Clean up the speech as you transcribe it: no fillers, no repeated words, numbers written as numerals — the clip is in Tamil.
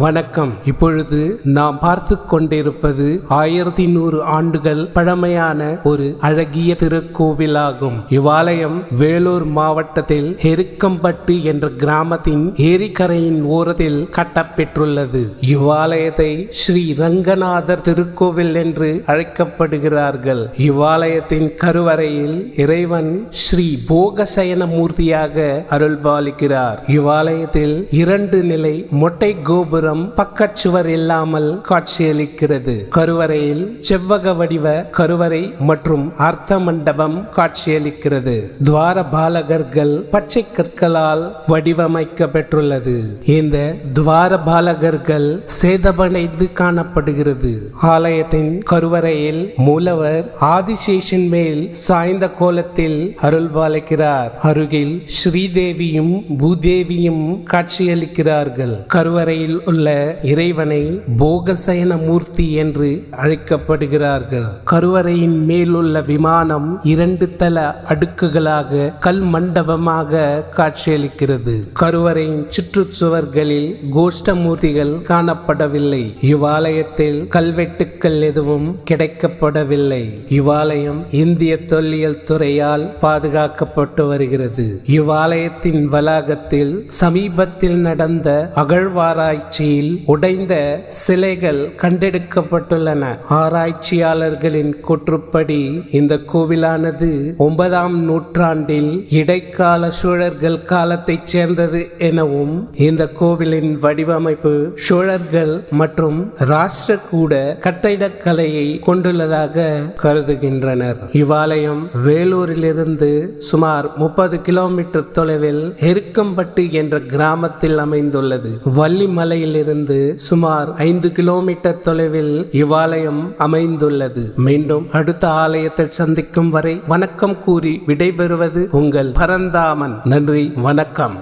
வணக்கம். இப்பொழுது நாம் பார்த்து கொண்டிருப்பது 1100 ஆண்டுகள் பழமையான ஒரு அழகிய திருக்கோவிலாகும். இவ்வாலயம் வேலூர் மாவட்டத்தில் எருக்கம்பட்டு என்ற கிராமத்தின் ஏரிக்கரையின் ஓரத்தில் கட்டப்பெற்றுள்ளது. இவ்வாலயத்தை ஸ்ரீ ரங்கநாதர் திருக்கோவில் என்று அழைக்கப்படுகிறார்கள். இவ்வாலயத்தின் கருவறையில் இறைவன் ஸ்ரீ போகசயன மூர்த்தியாக அருள்பாலிக்கிறார். இவ்வாலயத்தில் 2 நிலை மொட்டை கோபுரம் பக்கச்சுவர் இல்லாமல் காட்சியளிக்கிறது. கருவறையில் செவ்வக வடிவ கருவறை மற்றும் அர்த்த மண்டபம் காட்சியளிக்கிறது. துவார பாலகர்கள் பச்சை கற்களால் வடிவமைக்கப்பெற்றுள்ளது. இந்த துவார பாலகர்கள் சேதமடைந்து காணப்படுகிறது. ஆலயத்தின் கருவறையில் மூலவர் ஆதிசேஷன் மேல் சாய்ந்த கோலத்தில் அருள்பாலிக்கிறார். அருகில் ஸ்ரீதேவியும் பூதேவியும் காட்சியளிக்கிறார்கள். கருவறையில் உள்ள இறைவனை போகசயன மூர்த்தி என்று அழைக்கப்படுகிறார்கள். கருவறையின் மேலுள்ள விமானம் 2 தள அடுக்குகளாக கல் மண்டபமாக காட்சியளிக்கிறது. கருவறையின் சுற்றுச்சுவர்களில் கோஷ்டமூர்த்திகள் காணப்படவில்லை. இவ்வாலயத்தில் கல்வெட்டுக்கள் எதுவும் கிடைக்கப்படவில்லை. இவ்வாலயம் இந்திய தொல்லியல் துறையால் பாதுகாக்கப்பட்டு வருகிறது. இவ்வாலயத்தின் வளாகத்தில் சமீபத்தில் நடந்த அகழ்வாராய்ச்சியில் உடைந்த சிலைகள் கண்டெடுக்கப்பட்டுள்ளன. ஆராய்ச்சியாளர்களின் கூற்றுப்படி இந்த கோவிலானது 9ஆம் நூற்றாண்டில் இடைக்கால சோழர்கள் காலத்தைச் சேர்ந்தது எனவும் இந்த கோவிலின் வடிவமைப்பு சோழர்கள் மற்றும் ராஷ்டிரகூட கட்டிடக்கலையை கொண்டுள்ளதாக கருதுகின்றனர். இவ்வாலயம் வேலூரிலிருந்து சுமார் 30 கிலோமீட்டர் தொலைவில் எருக்கம்பட்டு என்ற கிராமத்தில் அமைந்துள்ளது. வள்ளிமலையிலிருந்து சுமார் 5 கிலோமீட்டர் தொலைவில் இவ்வாலயம் அமைந்துள்ளது. மீண்டும் அடுத்த ஆலயத்தில் சந்திக்கும் வரை வணக்கம் கூறி விடைபெறுவது உங்கள் பரந்தாமன். நன்றி, வணக்கம்.